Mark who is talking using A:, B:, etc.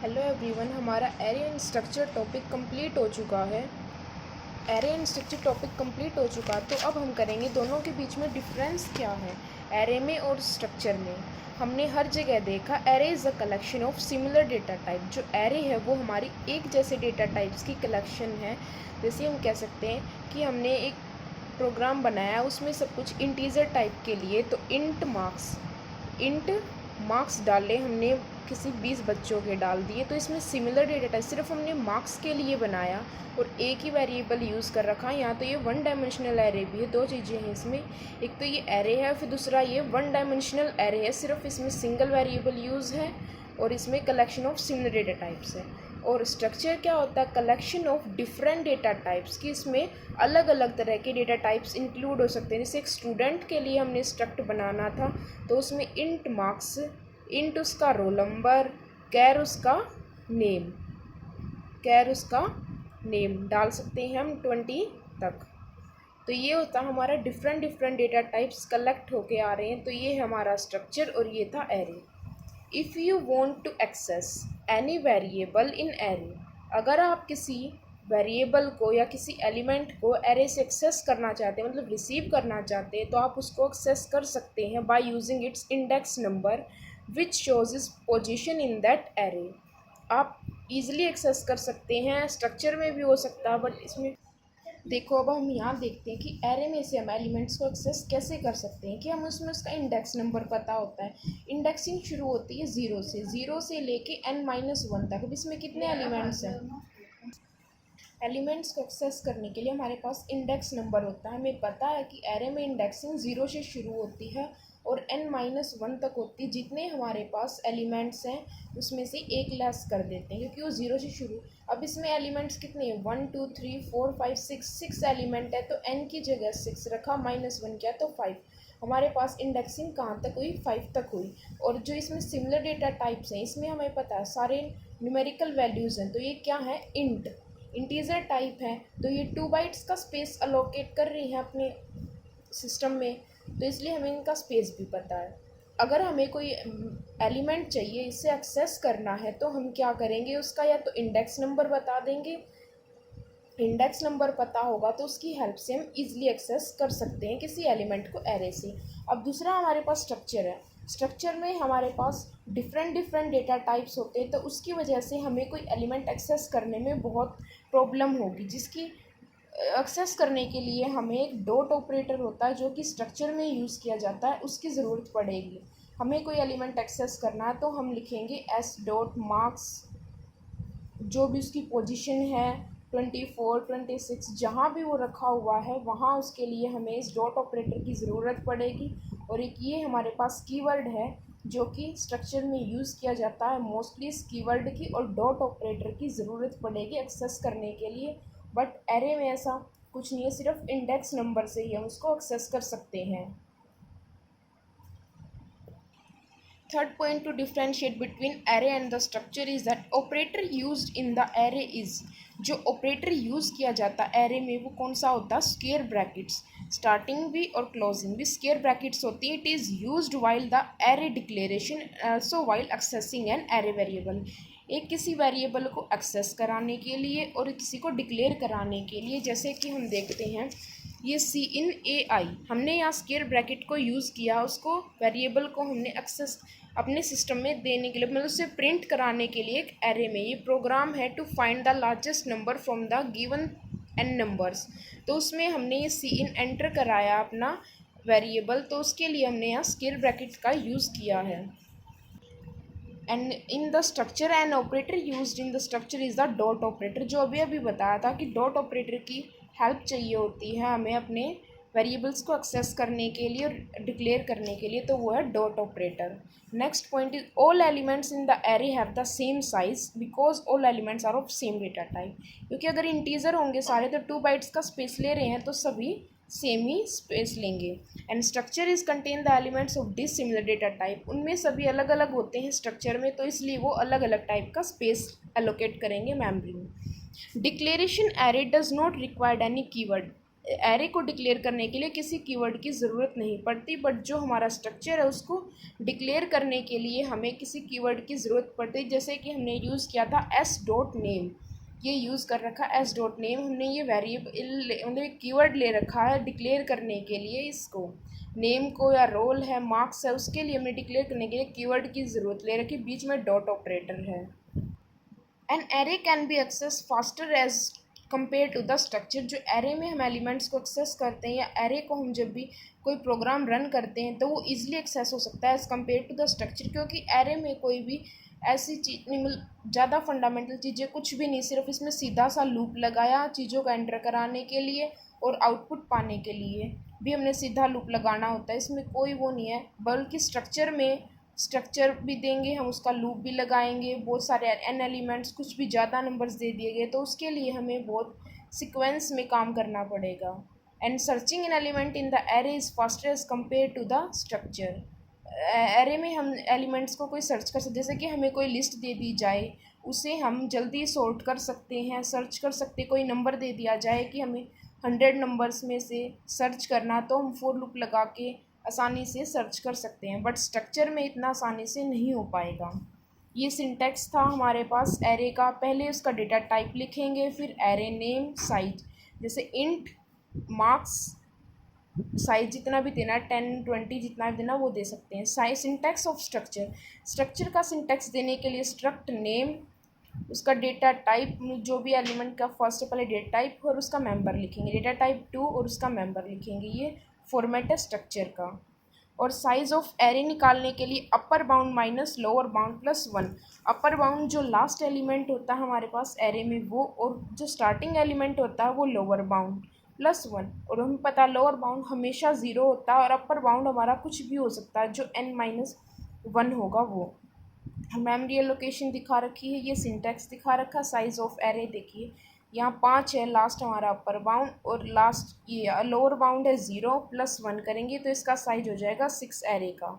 A: Hello everyone, हमारा array and structure topic complete हो चुका है। Array and structure topic complete हो चुका तो अब हम करेंगे दोनों के बीच में डिफरेंस क्या है एरे में और स्ट्रक्चर में। हमने हर जगह देखा array is a collection of similar data type. जो एरे है वो हमारी एक जैसे डेटा टाइप्स की कलेक्शन है। जैसे हम कह सकते हैं कि हमने एक प्रोग्राम बनाया, उसमें सब कुछ इंटीजर टाइप के लिए, तो इंट मार्क्स डाले हमने, किसी 20 बच्चों के डाल दिए, तो इसमें सिमिलर डेटा टाइप सिर्फ हमने मार्क्स के लिए बनाया और एक ही वेरिएबल यूज़ कर रखा है। यहाँ तो ये वन डायमेंशनल एरे भी है, दो चीज़ें हैं इसमें, एक तो ये एरे है, फिर दूसरा ये वन डायमेंशनल एरे है, सिर्फ इसमें सिंगल वेरिएबल यूज़ है और इसमें collection of similar data types है। और स्ट्रक्चर क्या होता है? Collection of different data types की, इसमें अलग अलग तरह के डेटा टाइप्स इंक्लूड हो सकते हैं। जैसे एक स्टूडेंट के लिए हमने स्ट्रक्ट बनाना था तो उसमें इंट मार्क्स, इंट उसका रोल नंबर, कैर उसका नेम डाल सकते हैं हम 20 तक। तो ये होता हमारा different different data types collect होके आ रहे हैं, तो ये है हमारा स्ट्रक्चर और ये था array. If you want to access any variable in array, अगर आप किसी वेरिएबल को या किसी एलिमेंट को एरे से एक्सेस करना चाहते हैं, मतलब रिसीव करना चाहते हैं, तो आप उसको एक्सेस कर सकते हैं by using its index number which shows is position in that array. आप इजीली एक्सेस कर सकते हैं, स्ट्रक्चर में भी हो सकता है, बट इसमें देखो, अब हम यहाँ देखते हैं कि एरे में से हम एलिमेंट्स को एक्सेस कैसे कर सकते हैं। कि हम उसमें उसका इंडेक्स नंबर पता होता है। इंडेक्सिंग शुरू होती है ज़ीरो से लेके n-1 तक। अब इसमें कितने एलिमेंट्स हैं? एलिमेंट्स को एक्सेस करने के लिए हमारे पास इंडेक्स नंबर होता है। हमें पता है कि एरे में इंडेक्सिंग 0 से शुरू होती है और n-1 तक होती है। जितने हमारे पास एलिमेंट्स हैं उसमें से एक लेस कर देते हैं क्योंकि वो 0 से शुरू। अब इसमें एलिमेंट्स कितने हैं? 1 2 3 4 5 6 एलिमेंट है, तो n की जगह 6 रखा, -1 क्या, तो 5। हमारे पास इंडेक्सिंग कहाँ तक हुई? 5 तक हुई। और जो इसमें सिमिलर डेटा टाइप्स हैं, इसमें हमें पता है सारे न्यूमेरिकल वैल्यूज़ हैं, तो ये क्या है? इंटीजर टाइप है, तो ये 2 बाइट्स का स्पेस अलोकेट कर रही है अपने सिस्टम में, तो इसलिए हमें इनका स्पेस भी पता है। अगर हमें कोई एलिमेंट चाहिए, इसे एक्सेस करना है, तो हम क्या करेंगे? उसका या तो इंडेक्स नंबर बता देंगे, इंडेक्स नंबर पता होगा तो उसकी हेल्प से हम इजीली एक्सेस कर सकते हैं किसी एलिमेंट को एरे से। अब दूसरा हमारे पास स्ट्रक्चर है। स्ट्रक्चर में हमारे पास डिफरेंट डिफरेंट डेटा टाइप्स होते हैं, तो उसकी वजह से हमें कोई एलिमेंट एक्सेस करने में बहुत प्रॉब्लम होगी, जिसकी एक्सेस करने के लिए हमें एक डॉट ऑपरेटर होता है जो कि स्ट्रक्चर में यूज़ किया जाता है, उसकी ज़रूरत पड़ेगी। हमें कोई एलिमेंट एक्सेस करना है तो हम लिखेंगे s.marks, जो भी उसकी पोजीशन है 24 26 जहाँ भी वो रखा हुआ है वहाँ उसके लिए हमें इस डॉट ऑपरेटर की ज़रूरत पड़ेगी। और एक ये हमारे पास कीवर्ड है जो कि स्ट्रक्चर में यूज़ किया जाता है मोस्टली, इस कीवर्ड की और डॉट ऑपरेटर की ज़रूरत पड़ेगी एक्सेस करने के लिए। बट एरे में ऐसा कुछ नहीं है, सिर्फ इंडेक्स नंबर से ही हम उसको एक्सेस कर सकते हैं। Third point to differentiate between array and the structure is that operator used in the array is, जो ऑपरेटर यूज़ किया जाता है एरे में वो कौन सा होता है? स्क्वायर ब्रैकेट्स, स्टार्टिंग भी और क्लोजिंग भी स्क्वायर ब्रैकेट्स होती है। It is used while the array declaration, also while accessing an array variable. एक किसी वेरिएबल को एक्सेस कराने के लिए और किसी को डिक्लेयर कराने के लिए। जैसे कि हम देखते हैं ये CIN हमने यहाँ स्क्वायर ब्रैकेट को यूज़ किया, उसको वेरिएबल को हमने एक्सेस अपने सिस्टम में देने के लिए, मतलब उसे प्रिंट कराने के लिए एक एरे में। ये प्रोग्राम है to find the largest number from the given n numbers, तो उसमें हमने ये CIN एंटर कराया अपना वेरिएबल, तो उसके लिए हमने यहाँ स्क्वायर ब्रैकेट का यूज़ किया है। And in the structure an operator used in the structure is the dot operator, जो अभी अभी बताया था कि डॉट ऑपरेटर की हेल्प चाहिए होती है हमें अपने वेरिएबल्स को एक्सेस करने के लिए और डिक्लेयर करने के लिए, तो वो है dot operator. Next point is all elements in the array have the same size because all elements are of same data type. क्योंकि अगर इंटीजर होंगे सारे तो 2 बाइट्स का स्पेस ले रहे हैं, तो सभी सेम ही स्पेस लेंगे। And structure is contain the elements of dissimilar data type, उनमें सभी अलग अलग होते हैं स्ट्रक्चर में, तो इसलिए वो अलग अलग टाइप का स्पेस एलोकेट करेंगे मेमोरी में। Declaration array does not required any keyword, array को डिक्लेयर करने के लिए किसी कीवर्ड की ज़रूरत नहीं पड़ती, बट जो हमारा स्ट्रक्चर है उसको डिक्लेयर करने के लिए हमें किसी कीवर्ड की ज़रूरत पड़ती है। जैसे कि हमने यूज़ किया था एस डॉट नेम, ये यूज़ कर रखा एस डॉट नेम, हमने ये वेरिएबल मतलब कीवर्ड ले रखा है डिक्लेयर करने के लिए इसको, नेम को या रोल है मार्क्स है उसके लिए हमने डिक्लेयर करने के लिए कीवर्ड की ज़रूरत ले रखी, बीच में डॉट ऑपरेटर है। An array can be access faster as compare to the structure. जो एरे में हम एलिमेंट्स को एक्सेस करते हैं या एरे को हम जब भी कोई प्रोग्राम रन करते हैं तो वो इजीली एक्सेस हो सकता है as compare to the structure, क्योंकि एरे में कोई भी ऐसी चीज नहीं, मतलब ज़्यादा फंडामेंटल चीज़ें कुछ भी नहीं, सिर्फ इसमें सीधा सा लूप लगाया चीज़ों का एंटर कराने के लिए और आउटपुट पाने के लिए भी हमने सीधा लूप लगाना होता है, इसमें कोई वो नहीं है। बल्कि स्ट्रक्चर में स्ट्रक्चर भी देंगे हम, उसका लूप भी लगाएंगे, बहुत सारे एन एलिमेंट्स, कुछ भी ज़्यादा नंबर्स दे दिए गए तो उसके लिए हमें बहुत सीक्वेंस में काम करना पड़ेगा। And searching an element in the array is faster as compare to the structure. Array में हम एलिमेंट्स को कोई सर्च कर सकते, जैसे कि हमें कोई लिस्ट दे दी जाए उसे हम जल्दी सॉर्ट कर सकते हैं, सर्च कर सकते। कोई नंबर दे दिया जाए कि हमें 100 नंबर्स में से सर्च करना, तो हम फॉर लूप लगा के आसानी से सर्च कर सकते हैं, बट स्ट्रक्चर में इतना आसानी से नहीं हो पाएगा। ये सिंटैक्स था हमारे पास एरे का। पहले उसका डेटा टाइप लिखेंगे, फिर एरे नेम साइज, जैसे इंट मार्क्स साइज जितना भी देना है 10 20 जितना भी देना वो दे सकते हैं। Size syntax of structure, structure का सिंटैक्स देने के लिए स्ट्रक्ट नेम, उसका डेटा टाइप जो भी एलिमेंट का फर्स्ट पहले डेटा टाइप और उसका मेंबर लिखेंगे, डेटा टाइप 2 और उसका मेंबर लिखेंगे, ये फॉर्मेट है स्ट्रक्चर का। और साइज ऑफ एरे निकालने के लिए upper bound minus lower bound plus 1। Upper bound जो लास्ट एलिमेंट होता है हमारे पास एरे में वो, और जो स्टार्टिंग एलिमेंट होता है वो लोअर बाउंड प्लस 1। और हमें पता है लोअर बाउंड हमेशा 0 होता है और अपर बाउंड हमारा कुछ भी हो सकता है, जो n-1 होगा वो। मेमोरी एलोकेशन दिखा रखी है, ये सिंटैक्स दिखा रखा। साइज ऑफ एरे देखिए यहाँ 5 है लास्ट हमारा अपर बाउंड, और लास्ट ये लोअर बाउंड है 0 प्लस 1 करेंगे तो इसका साइज हो जाएगा 6 एरे का।